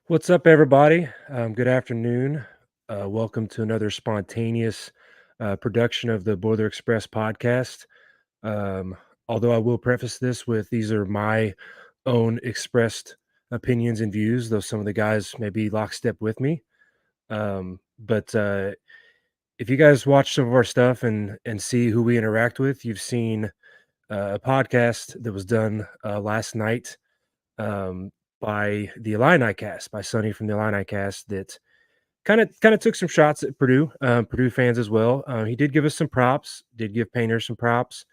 What's up, everybody? Good afternoon. Welcome to another spontaneous production of the Boiler Express podcast. Um, Although I will preface this with these are my own expressed opinions and views, though some of the guys may be lockstep with me. But if you guys watch some of our stuff and see who we interact with, you've seen a podcast that was done last night um, by the Illini Cast, by Sonny from the Illini Cast, that kind of took some shots at Purdue, Purdue fans as well. He did give us some props, did give Painter some props,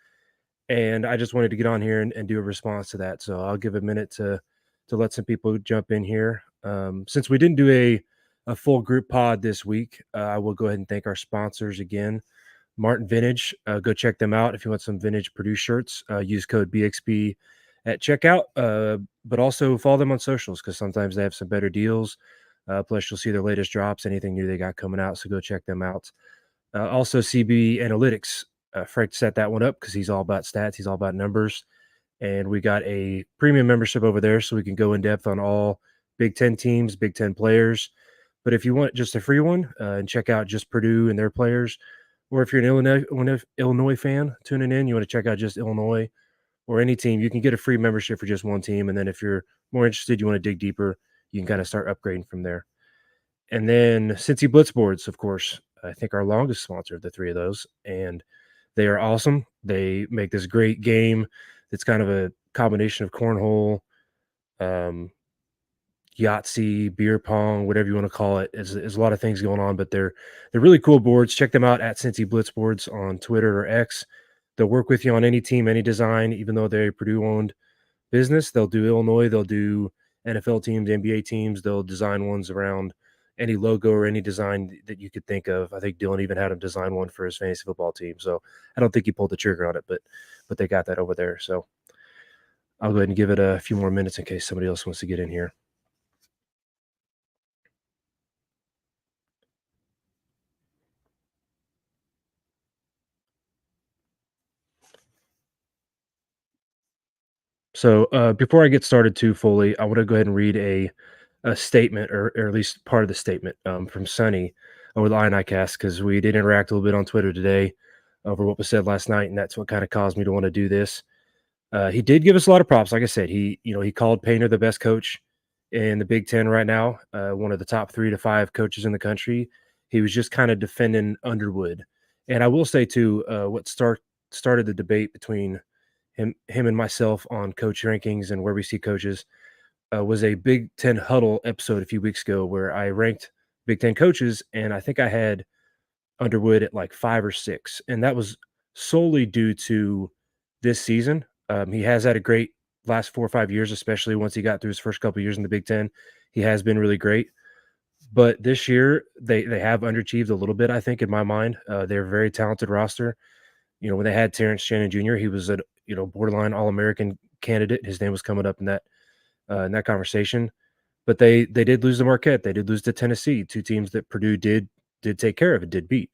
and I just wanted to get on here and do a response to that. So I'll give a minute to let some people jump in here. Since we didn't do a full group pod this week, I will go ahead and thank our sponsors again. Martin Vintage, go check them out if you want some vintage Purdue shirts. Use code BXB at checkout, but also follow them on socials because sometimes they have some better deals. Plus, you'll see their latest drops, anything new they got coming out. So go check them out. Also, CB Analytics. Frank set that one up because he's all about stats. He's all about numbers. And we got a premium membership over there so we can go in depth on all Big Ten teams, Big Ten players. But if you want just a free one and check out just Purdue and their players, or if you're an Illinois fan tuning in, you want to check out just Illinois or any team, you can get a free membership for just one team. And then if you're more interested, you want to dig deeper, you can kind of start upgrading from there. And then Cincy Blitzboards, of course, I think our longest sponsor of the three of those. And they are awesome. They make this great game. It's kind of a combination of cornhole, um, Yahtzee, beer pong, whatever you want to call it. There's a lot of things going on, but they're really cool boards. Check them out at Cincy Blitzboards on Twitter or X. They'll work with you on any team, any design, even though they're Purdue owned business. They'll do Illinois, they'll do NFL teams, NBA teams. They'll design ones around any logo or any design that you could think of. I think Dylan even had him design one for his fantasy football team. So I don't think he pulled the trigger on it, but they got that over there. So I'll go ahead and give it a few more minutes in case somebody else wants to get in here. So before I get started too fully, I want to go ahead and read a statement or at least part of the statement from Sonny over the INIcast because we did interact a little bit on Twitter today over what was said last night, and that's what kind of caused me to want to do this. He did give us a lot of props. Like I said, he called Painter the best coach in the Big Ten right now, one of the top 3 to 5 coaches in the country. He was just kind of defending Underwood, and I will say too, what started the debate between him and myself on coach rankings and where we see coaches was a Big Ten huddle episode a few weeks ago where I ranked Big Ten coaches, and I think I had Underwood at like 5 or 6, and that was solely due to this season. He has had a great last 4 or 5 years, especially once he got through his first couple years in the Big Ten. He has been really great, but this year they have underachieved a little bit. I think in my mind, they're a very talented roster. When they had Terrence Shannon Jr., he was a borderline All American candidate. His name was coming up in that conversation. But they did lose to Marquette. They did lose to Tennessee, 2 teams that Purdue did take care of and did beat.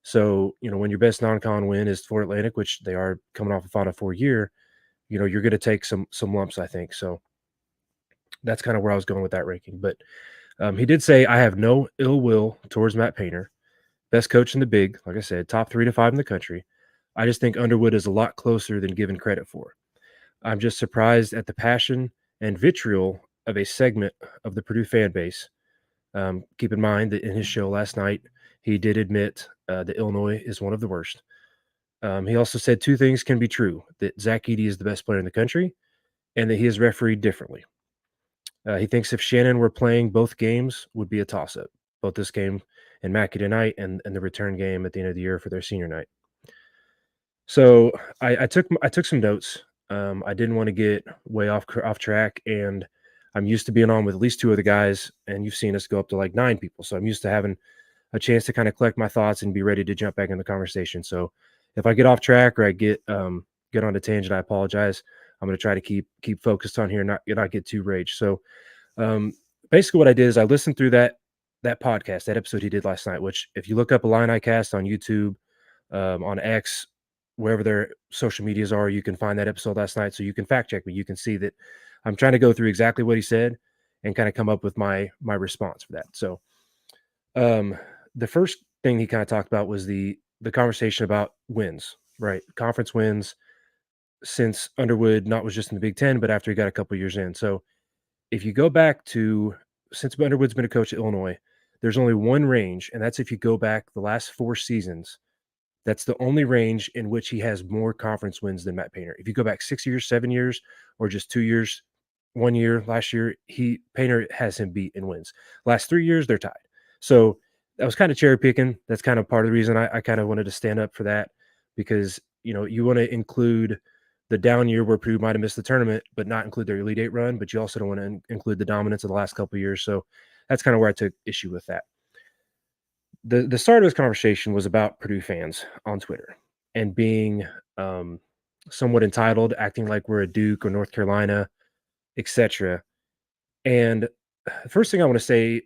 So, when your best non-con win is Florida Atlantic, which they are coming off a Final Four year, you're going to take some lumps, I think. So that's kind of where I was going with that ranking. But he did say, I have no ill will towards Matt Painter, best coach in the Big, like I said, top 3 to 5 in the country. I just think Underwood is a lot closer than given credit for. I'm just surprised at the passion and vitriol of a segment of the Purdue fan base. Keep in mind that in his show last night, he did admit that Illinois is one of the worst. He also said 2 things can be true, that Zach Edey is the best player in the country and that he is refereed differently. He thinks if Shannon were playing both games would be a toss-up, both this game in Mackey tonight and the return game at the end of the year for their senior night. So I took some notes. I didn't want to get way off track, and I'm used to being on with at least 2 of the guys, and you've seen us go up to like 9 people. So I'm used to having a chance to kind of collect my thoughts and be ready to jump back in the conversation. So if I get off track or I get on a tangent, I apologize. I'm going to try to keep focused on here, not get too rage. So basically, what I did is I listened through that podcast, that episode he did last night. Which, if you look up Illini Cast on YouTube, on X, wherever their social medias are, you can find that episode last night. So you can fact check me. You can see that I'm trying to go through exactly what he said and kind of come up with my response for that. So um, the first thing he kind of talked about was the conversation about wins, right? Conference wins since Underwood not was just in the Big Ten, but after he got a couple years in. So if you go back to since Underwood's been a coach at Illinois, there's only one range, and that's if you go back the last 4 seasons. That's the only range in which he has more conference wins than Matt Painter. If you go back 6 years, 7 years, or just 2 years, 1 year last year, Painter has him beat in wins. Last 3 years, they're tied. So that was kind of cherry picking. That's kind of part of the reason I kind of wanted to stand up for that, because you want to include the down year where Purdue might have missed the tournament, but not include their Elite Eight run. But you also don't want to include the dominance of the last couple of years. So that's kind of where I took issue with that. The start of this conversation was about Purdue fans on Twitter and being um, somewhat entitled, acting like we're a Duke or North Carolina, etc. And the first thing I want to say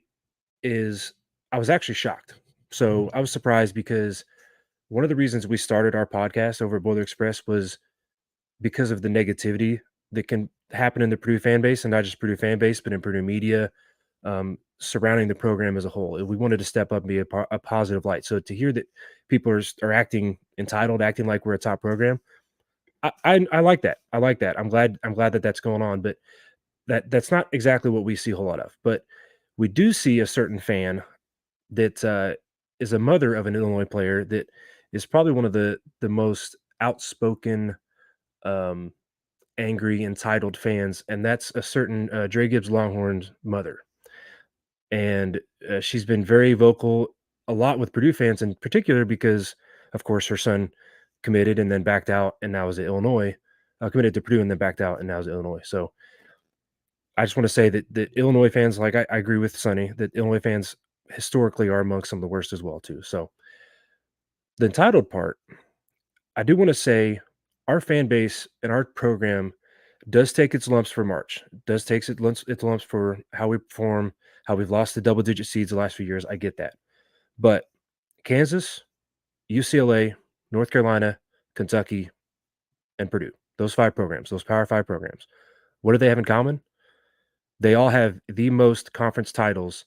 is I was actually shocked. So I was surprised because one of the reasons we started our podcast over at Boiler Express was because of the negativity that can happen in the Purdue fan base, and not just Purdue fan base, but in Purdue media, surrounding the program as a whole. We wanted to step up and be a positive light. So to hear that people are acting entitled, acting like we're a top program, I like that. I like that. I'm glad that that's going on, but that's not exactly what we see a whole lot of. But we do see a certain fan that is a mother of an Illinois player that is probably one of the most outspoken, um, angry, entitled fans, and that's a certain Dre Gibbs Longhorn's mother. And she's been very vocal a lot with Purdue fans in particular because, of course, her son committed and then backed out and now is at Illinois, committed to Purdue and then backed out and now is at Illinois. So I just want to say that Illinois fans, like I agree with Sonny, that Illinois fans historically are amongst some of the worst as well too. So the entitled part, I do want to say our fan base and our program does take its lumps for March, does takes its lumps for how we perform, how we've lost the double digit seeds the last few years. I get that. But Kansas, UCLA, North Carolina, Kentucky, and Purdue, those 5 programs, those Power 5 programs, what do they have in common? They all have the most conference titles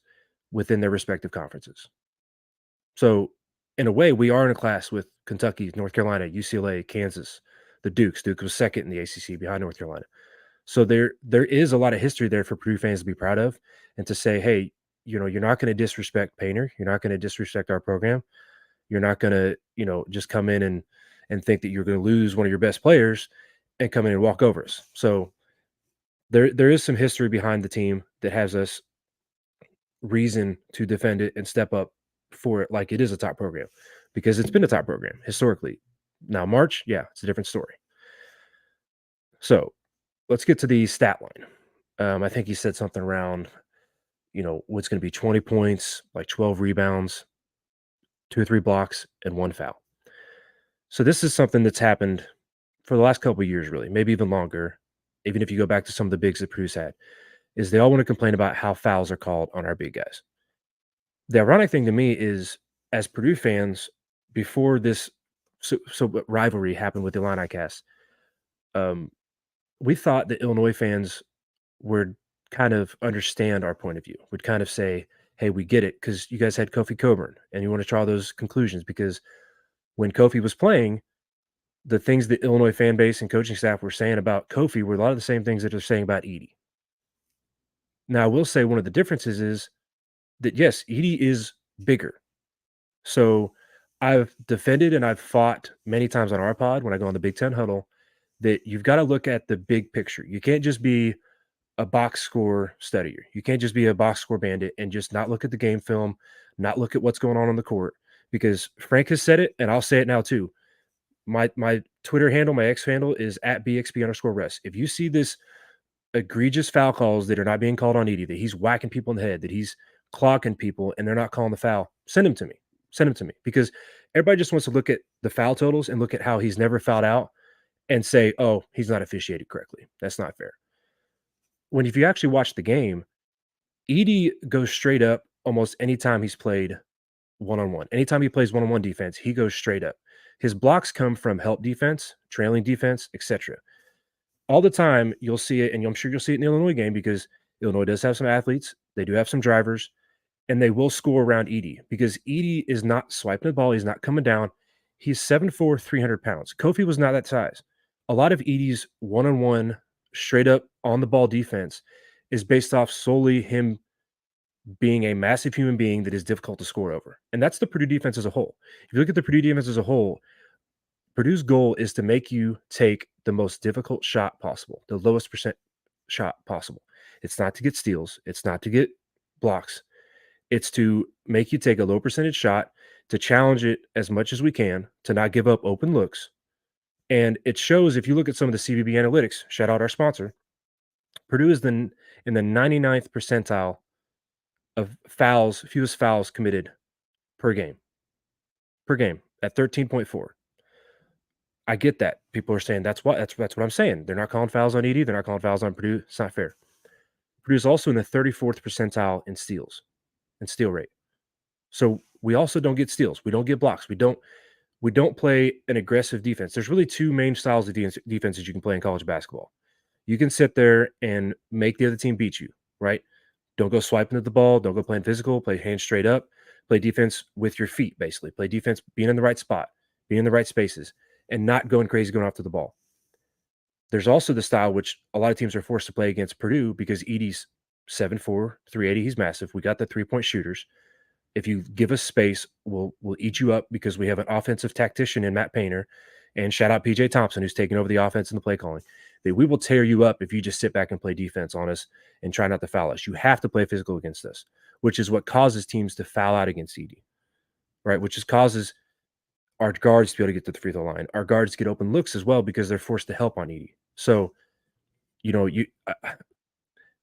within their respective conferences. So, in a way, we are in a class with Kentucky, North Carolina, UCLA, Kansas, the Dukes. Duke was second in the ACC behind North Carolina. So there is a lot of history there for Purdue fans to be proud of, and to say, hey, you're not going to disrespect Painter. You're not going to disrespect our program. You're not going to, just come in and think that you're going to lose one of your best players and come in and walk over us. So there is some history behind the team that has us reason to defend it and step up for it like it is a top program, because it's been a top program historically. Now March, yeah, it's a different story. So let's get to the stat line. I think he said something around, what's going to be 20 points, like 12 rebounds, 2 or 3 blocks, and 1 foul. So this is something that's happened for the last couple of years, really, maybe even longer. Even if you go back to some of the bigs that Purdue's had, is they all want to complain about how fouls are called on our big guys. The ironic thing to me is, as Purdue fans, before this rivalry happened with the Illini cast, um, we thought that Illinois fans would kind of understand our point of view, would kind of say, hey, we get it because you guys had Kofi Coburn and you want to draw those conclusions, because when Kofi was playing, the things that Illinois fan base and coaching staff were saying about Kofi were a lot of the same things that they're saying about Edey. Now, I will say one of the differences is that, yes, Edey is bigger. So I've defended and I've fought many times on our pod when I go on the Big Ten huddle that you've got to look at the big picture. You can't just be a box score studier. You can't just be a box score bandit and just not look at the game film, not look at what's going on the court. Because Frank has said it, and I'll say it now too. My Twitter handle, my X handle is @BXP_Russ. If you see this egregious foul calls that are not being called on Edey, that he's whacking people in the head, that he's clocking people and they're not calling the foul, send him to me. Send him to me, because everybody just wants to look at the foul totals and look at how he's never fouled out and say, oh, he's not officiated correctly. That's not fair. When if you actually watch the game, Edey goes straight up almost anytime he's played one-on-one. Anytime he plays one-on-one defense, he goes straight up. His blocks come from help defense, trailing defense, etc. All the time you'll see it, and I'm sure you'll see it in the Illinois game, because Illinois does have some athletes. They do have some drivers, and they will score around Edey because Edey is not swiping the ball. He's not coming down. He's 7'4", 300 pounds. Kofi was not that size. A lot of Edey's one-on-one, straight up on the ball defense is based off solely him being a massive human being that is difficult to score over. And that's the Purdue defense as a whole. If you look at the Purdue defense as a whole, Purdue's goal is to make you take the most difficult shot possible, the lowest percent shot possible. It's not to get steals. It's not to get blocks. It's to make you take a low percentage shot, to challenge it as much as we can, to not give up open looks. And it shows if you look at some of the CVB analytics, shout out our sponsor, Purdue is in the 99th percentile of fouls, fewest fouls committed per game at 13.4. I get that. People are saying that's what I'm saying. They're not calling fouls on Edey. They're not calling fouls on Purdue. It's not fair. Purdue's also in the 34th percentile in steals and steal rate. So we also don't get steals. We don't get blocks. We don't play an aggressive defense. There's really two main styles of defenses you can play in college basketball. You can sit there and make the other team beat you, right? Don't go swiping at the ball. Don't go playing physical. Play hands straight up. Play defense with your feet, basically. Play defense being in the right spot, being in the right spaces, and not going crazy going after the ball. There's also the style which a lot of teams are forced to play against Purdue because Edey's 7'4", 380. He's massive. We got the three-point shooters. If you give us space, we'll eat you up because we have an offensive tactician in Matt Painter. And shout out PJ Thompson, who's taking over the offense and the play calling. We will tear you up if you just sit back and play defense on us and try not to foul us. You have to play physical against us, which is what causes teams to foul out against Edey, right? Which is causes our guards to be able to get to the free throw line. Our guards get open looks as well because they're forced to help on Edey. So,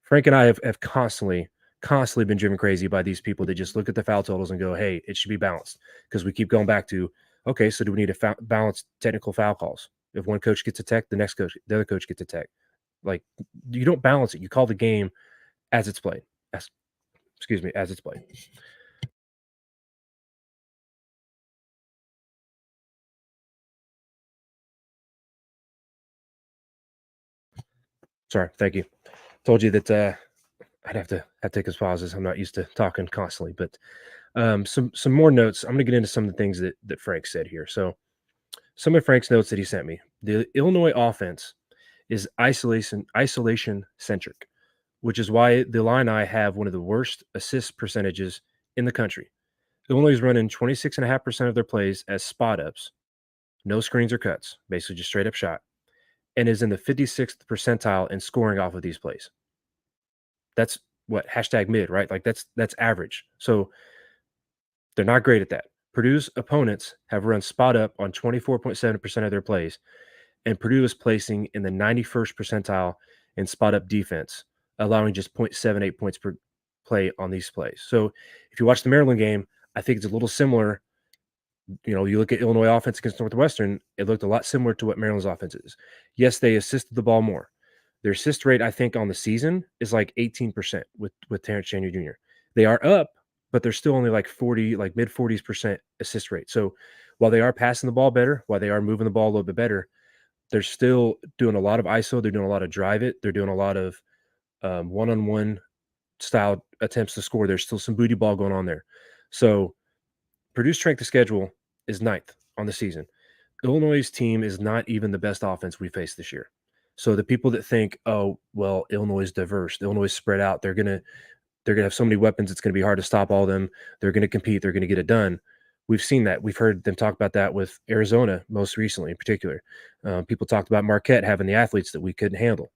Frank and I have constantly been driven crazy by these people that just look at the foul totals and go, hey, it should be balanced, because we keep going back to, okay, so do we need to balance technical foul calls? If one coach gets a tech, the other coach gets a tech. Like, you don't balance it. You call the game as it's played. As it's played. Sorry, thank you. Told you that I'd have to take his pauses. I'm not used to talking constantly, but some more notes. I'm going to get into some of the things that Frank said here. So some of Frank's notes that he sent me. The Illinois offense is isolation centric, which is why the Illini have one of the worst assist percentages in the country. Illinois is running 26.5% of their plays as spot ups, no screens or cuts, basically just straight up shot, and is in the 56th percentile in scoring off of these plays. That's what #mid, right? Like that's average. So they're not great at that. Purdue's opponents have run spot up on 24.7% of their plays, and Purdue is placing in the 91st percentile in spot up defense, allowing just 0.78 points per play on these plays. So if you watch the Maryland game, I think it's a little similar. You look at Illinois offense against Northwestern, it looked a lot similar to what Maryland's offense is. Yes, they assisted the ball more. Their assist rate, I think, on the season is like 18% with Terrence Jr. Jr. They are up, but they're still only like 40, like mid 40s% assist rate. So while they are passing the ball better, while they are moving the ball a little bit better, they're still doing a lot of ISO. They're doing a lot of drive it. They're doing a lot of one-on-one style attempts to score. There's still some booty ball going on there. So Purdue's strength of schedule is 9th on the season. Illinois' team is not even the best offense we faced this year. So the people that think, oh, well, Illinois is diverse, Illinois is spread out, they're gonna have so many weapons, it's gonna be hard to stop all of them. They're gonna compete, they're gonna get it done. We've seen that. We've heard them talk about that with Arizona most recently, in particular. People talked about Marquette having the athletes that we couldn't handle,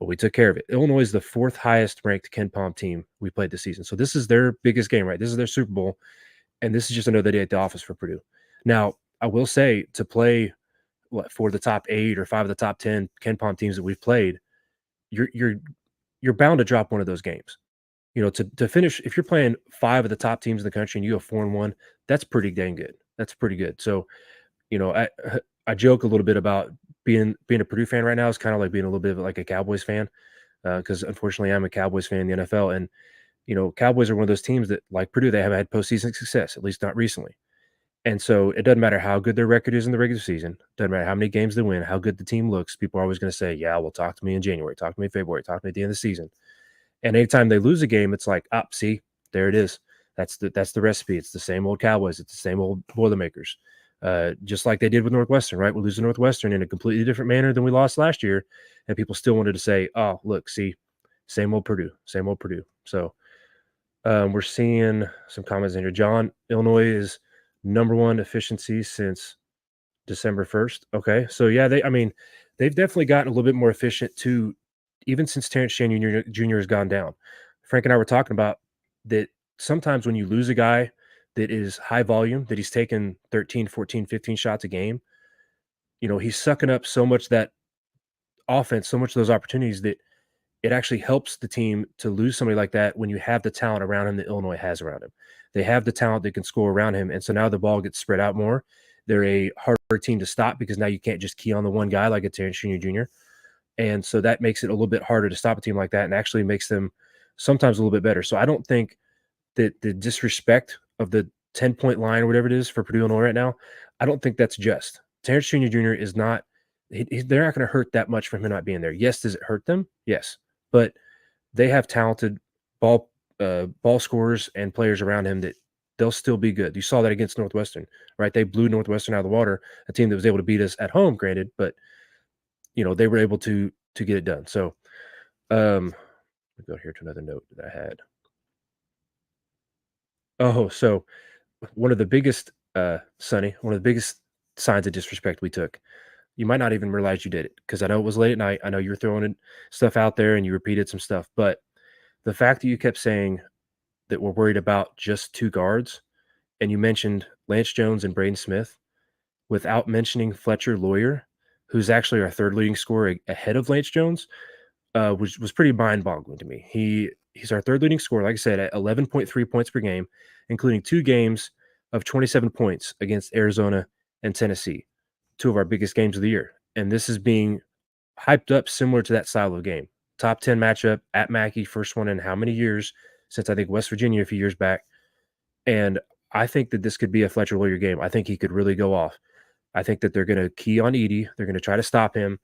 but we took care of it. Illinois is the 4th highest ranked KenPom team we played this season. So this is their biggest game, right? This is their Super Bowl, and this is just another day at the office for Purdue. Now, I will say, to play for the top 8 or 5 of the top 10 KenPom teams that we've played, you're bound to drop one of those games. To finish, if you're playing 5 of the top teams in the country and you have 4-1, that's pretty dang good. That's pretty good. So, I joke a little bit about being a Purdue fan right now is kind of like being a little bit of like a Cowboys fan, because unfortunately I'm a Cowboys fan in the NFL, and Cowboys are one of those teams that, like Purdue, they haven't had postseason success, at least not recently. And so it doesn't matter how good their record is in the regular season. Doesn't matter how many games they win, how good the team looks. People are always going to say, yeah, well, talk to me in January, talk to me in February, talk to me at the end of the season. And anytime they lose a game, it's like, see, there it is. That's the recipe. It's the same old Cowboys. It's the same old Boilermakers. Just like they did with Northwestern, right? We lose to Northwestern in a completely different manner than we lost last year, and people still wanted to say, "Oh, look, see, same old Purdue, same old Purdue." So we're seeing some comments in here. John, Illinois is number one efficiency since December 1st. Okay. So yeah, they've definitely gotten a little bit more efficient too, even since Terrence Shannon Jr. has gone down. Frank and I were talking about that sometimes when you lose a guy that is high volume, that he's taking 13, 14, 15 shots a game, he's sucking up so much that offense, so much of those opportunities that it actually helps the team to lose somebody like that when you have the talent around him that Illinois has around him. They have the talent that can score around him. And so now the ball gets spread out more. They're a harder team to stop because now you can't just key on the one guy like a Terrence Jr. And so that makes it a little bit harder to stop a team like that and actually makes them sometimes a little bit better. So I don't think that the disrespect of the 10-point line or whatever it is for Purdue Illinois right now, I don't think that's just. Terrence Jr. is not they're not going to hurt that much from him not being there. Yes, does it hurt them? Yes. But they have talented ball scorers and players around him that they'll still be good. You saw that against Northwestern, right? They blew Northwestern out of the water, a team that was able to beat us at home, granted, but they were able to get it done. So let me go here to another note that I had. Oh, so one of the biggest, Sonny, one of the biggest signs of disrespect we took. You might not even realize you did it because I know it was late at night. I know you were throwing stuff out there and you repeated some stuff, but the fact that you kept saying that we're worried about just two guards and you mentioned Lance Jones and Braden Smith without mentioning Fletcher Lawyer, who's actually our third leading scorer ahead of Lance Jones, which was pretty mind-boggling to me. He's our third leading scorer, like I said, at 11.3 points per game, including 2 games of 27 points against Arizona and Tennessee, 2 of our biggest games of the year. And this is being hyped up similar to that style of game. Top 10 matchup at Mackey, first one in how many years since I think West Virginia a few years back. And I think that this could be a Fletcher Lawyer game. I think he could really go off. I think that they're going to key on Edey. They're going to try to stop him,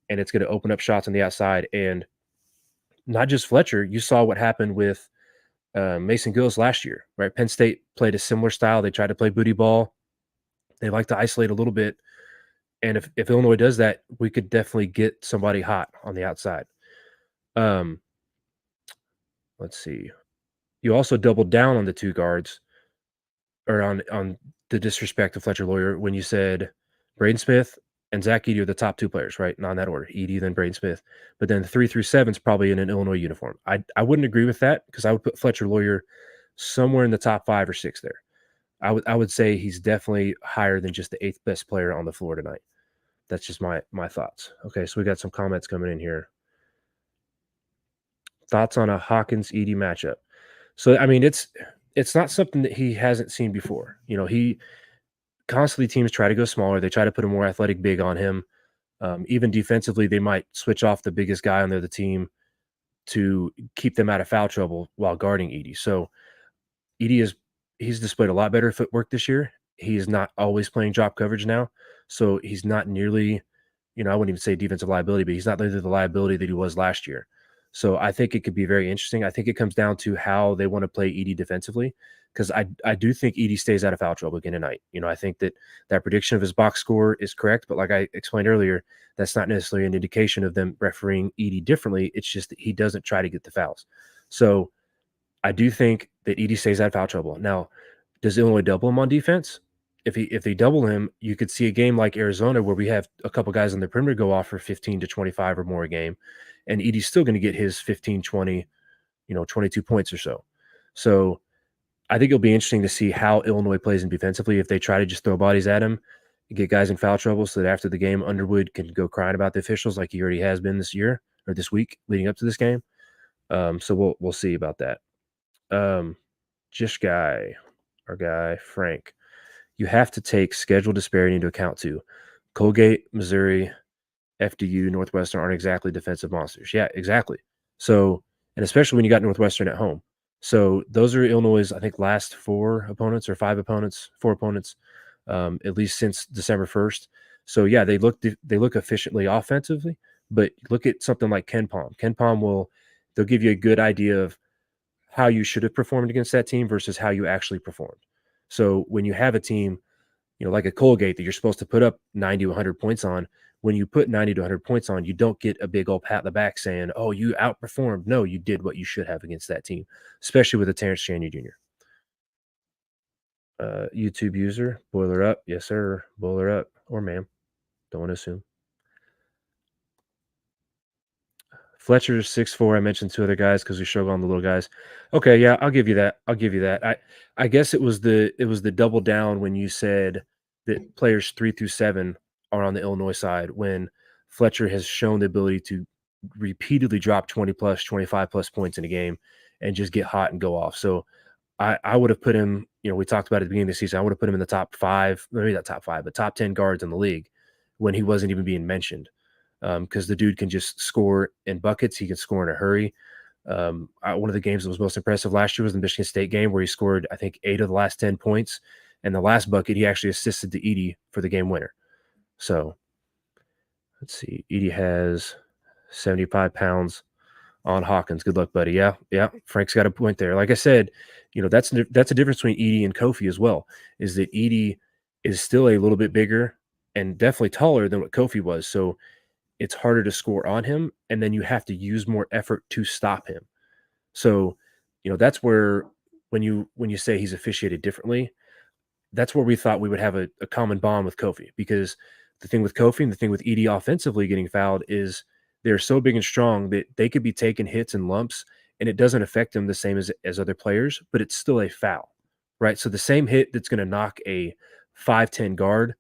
and it's going to open up shots on the outside. And not just Fletcher. You saw what happened with Mason Gillis last year, right? Penn State played a similar style. They tried to play booty ball. They like to isolate a little bit. And if Illinois does that, we could definitely get somebody hot on the outside. Let's see. You also doubled down on the 2 guards or on the disrespect of Fletcher Lawyer when you said Braden Smith and Zach Edey are the top 2 players, right? Not in that order. Edey, then Braden Smith. But then 3 through 7 is probably in an Illinois uniform. I wouldn't agree with that because I would put Fletcher Lawyer somewhere in the top 5 or 6 there. I would say he's definitely higher than just the 8th best player on the floor tonight. That's just my thoughts. Okay, so we got some comments coming in here. Thoughts on a Hawkins-Edey matchup. So, I mean, it's not something that he hasn't seen before. He constantly teams try to go smaller. They try to put a more athletic big on him. Even defensively, they might switch off the biggest guy on the team to keep them out of foul trouble while guarding Edey. So Edey he's displayed a lot better footwork this year. He is not always playing drop coverage now. So he's not nearly, I wouldn't even say defensive liability, but he's not nearly the liability that he was last year. So I think it could be very interesting. I think it comes down to how they want to play Edey defensively, because I do think Edey stays out of foul trouble again tonight. I think that prediction of his box score is correct, but like I explained earlier, that's not necessarily an indication of them refereeing Edey differently. It's just that he doesn't try to get the fouls. So I do think that Edey stays out of foul trouble. Now, does Illinois double him on defense? If they double him, you could see a game like Arizona where we have a couple guys on the perimeter go off for 15 to 25 or more a game, and Edey's still going to get his 15, 20, 22 points or so. So I think it'll be interesting to see how Illinois plays in defensively if they try to just throw bodies at him, get guys in foul trouble so that after the game, Underwood can go crying about the officials like he already has been this year or this week leading up to this game. So we'll see about that. Our guy, Frank, you have to take schedule disparity into account too. Colgate, Missouri, FDU, Northwestern aren't exactly defensive monsters. Yeah, exactly. So, and especially when you got Northwestern at home. So those are Illinois' I think last 4 opponents or 5 opponents, 4 opponents, at least since December 1st. So yeah, they look efficiently offensively, but look at something like KenPom. KenPom will they'll give you a good idea of how you should have performed against that team versus how you actually performed. So when you have a team, like a Colgate that you're supposed to put up 90 to 100 points on, when you put 90 to 100 points on, you don't get a big old pat in the back saying, "Oh, you outperformed." No, you did what you should have against that team, especially with a Terrence Chandler Jr. YouTube user, boiler up. Yes, sir. Boiler up. Or ma'am. Don't want to assume. Fletcher's 6'4". I mentioned two other guys because we struggle on the little guys. Okay, yeah, I'll give you that. I'll give you that. I guess it was the double down when you said that players 3 through 7 are on the Illinois side when Fletcher has shown the ability to repeatedly drop 20 plus, 25 plus points in a game and just get hot and go off. So I would have put him, we talked about at the beginning of the season, I would have put him in the top five, maybe not top five, but top 10 guards in the league when he wasn't even being mentioned. Because the dude can just score in buckets. He can score in a hurry. One of the games that was most impressive last year was the Michigan State game where he scored, I think, 8 of the last 10 points. And the last bucket, he actually assisted to Edey for the game winner. So let's see. Edey has 75 pounds on Hawkins. Good luck, buddy. Yeah, yeah. Frank's got a point there. Like I said, that's a difference between Edey and Kofi as well. Is that Edey is still a little bit bigger and definitely taller than what Kofi was. So it's harder to score on him, and then you have to use more effort to stop him. So, that's where when you say he's officiated differently, that's where we thought we would have a common bond with Kofi because the thing with Kofi and the thing with Edey offensively getting fouled is they're so big and strong that they could be taking hits and lumps and it doesn't affect them the same as other players, but it's still a foul, right? So the same hit that's going to knock a 5'10" guard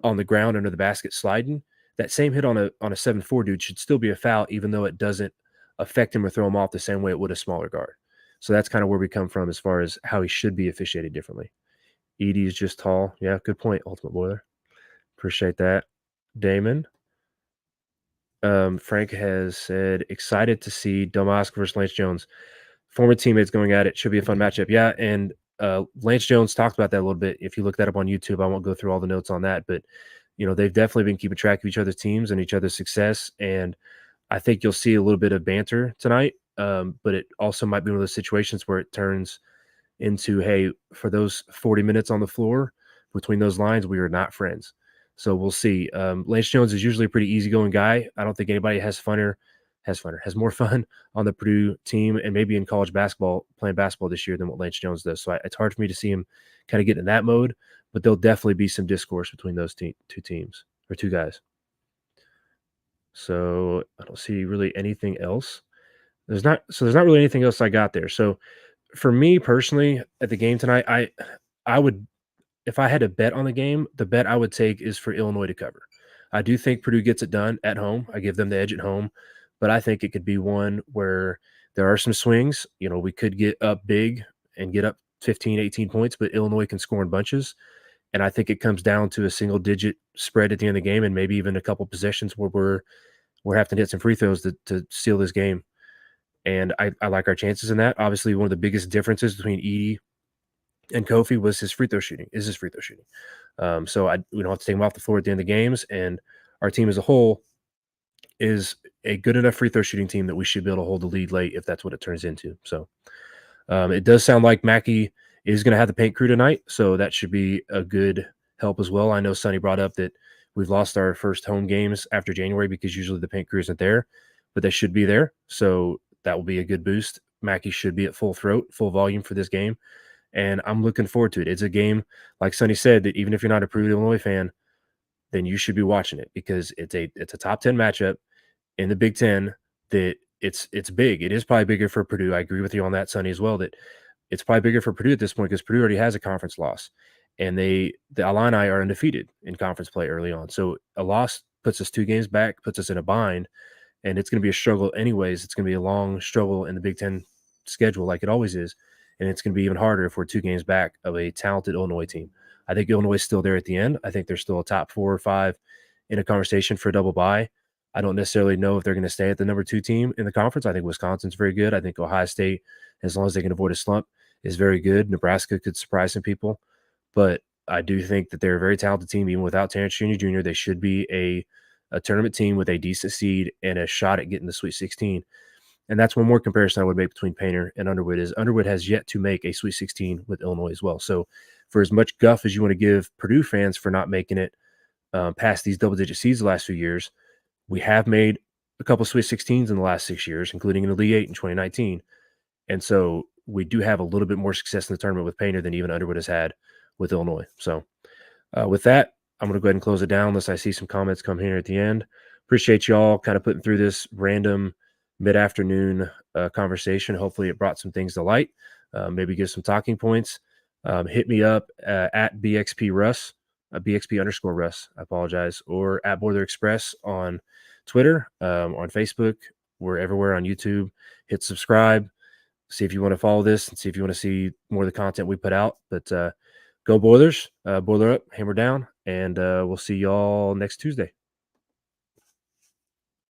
on the ground under the basket sliding, that same hit on a 7'4" dude should still be a foul, even though it doesn't affect him or throw him off the same way it would a smaller guard. So that's kind of where we come from as far as how he should be officiated differently. Edey is just tall. Yeah, good point, Ultimate Boiler. Appreciate that. Damon. Frank has said, excited to see Domask versus Lance Jones. Former teammates going at it. Should be a fun matchup. Yeah, and Lance Jones talked about that a little bit. If you look that up on YouTube, I won't go through all the notes on that, but they've definitely been keeping track of each other's teams and each other's success. And I think you'll see a little bit of banter tonight. But it also might be one of those situations where it turns into, hey, for those 40 minutes on the floor between those lines, we are not friends. So we'll see. Lance Jones is usually a pretty easygoing guy. I don't think anybody has more fun on the Purdue team and maybe in college basketball, playing basketball this year than what Lance Jones does. So it's hard for me to see him kind of get in that mode, but there'll definitely be some discourse between those two teams or two guys. So I don't see really anything else. There's not really anything else I got there. So for me personally at the game tonight, I would, if I had to bet on the game, the bet I would take is for Illinois to cover. I do think Purdue gets it done at home. I give them the edge at home, but I think it could be one where there are some swings. We could get up big and get up 15, 18 points, but Illinois can score in bunches. And I think it comes down to a single digit spread at the end of the game and maybe even a couple possessions where we're having to hit some free throws to seal this game. And I like our chances in that. Obviously, one of the biggest differences between Edey and Kofi was his free throw shooting. So we don't have to take him off the floor at the end of the games. And our team as a whole is a good enough free throw shooting team that we should be able to hold the lead late if that's what it turns into. So it does sound like Mackey is going to have the paint crew tonight. So that should be a good help as well. I know Sonny brought up that we've lost our first home games after January because usually the paint crew isn't there, but they should be there. So that will be a good boost. Mackey should be at full throat, full volume for this game. And I'm looking forward to it. It's a game, like Sonny said, that even if you're not a Purdue Illinois fan, then you should be watching it because it's a top 10 matchup in the Big Ten that it's big. It is probably bigger for Purdue. I agree with you on that, Sonny, as well, that it's probably bigger for Purdue at this point because Purdue already has a conference loss. And the Illini are undefeated in conference play early on. So a loss puts us 2 games back, puts us in a bind, and it's going to be a struggle anyways. It's going to be a long struggle in the Big Ten schedule like it always is. And it's going to be even harder if we're 2 games back of a talented Illinois team. I think Illinois is still there at the end. I think they're still a top 4 or 5 in a conversation for a double bye. I don't necessarily know if they're going to stay at the number 2 team in the conference. I think Wisconsin's very good. I think Ohio State, as long as they can avoid a slump, is very good. Nebraska could surprise some people. But I do think that they're a very talented team. Even without Terrence Jr., they should be a tournament team with a decent seed and a shot at getting the Sweet 16. And that's one more comparison I would make between Painter and Underwood is Underwood has yet to make a Sweet 16 with Illinois as well. So for as much guff as you want to give Purdue fans for not making it past these double-digit seeds the last few years, we have made a couple Sweet 16s in the last 6 years, including an Elite Eight in 2019. And so we do have a little bit more success in the tournament with Painter than even Underwood has had with Illinois. So with that, I'm going to go ahead and close it down unless I see some comments come here at the end. Appreciate y'all kind of putting through this random mid-afternoon conversation. Hopefully it brought some things to light, maybe give some talking points. Hit me up at BXP Russ, BXP_Russ, I apologize, or at Boiler Express on Twitter, on Facebook. We're everywhere on YouTube. Hit subscribe. See if you want to follow this and see if you want to see more of the content we put out. But go Boilers, boiler up, hammer down, and we'll see y'all next Tuesday.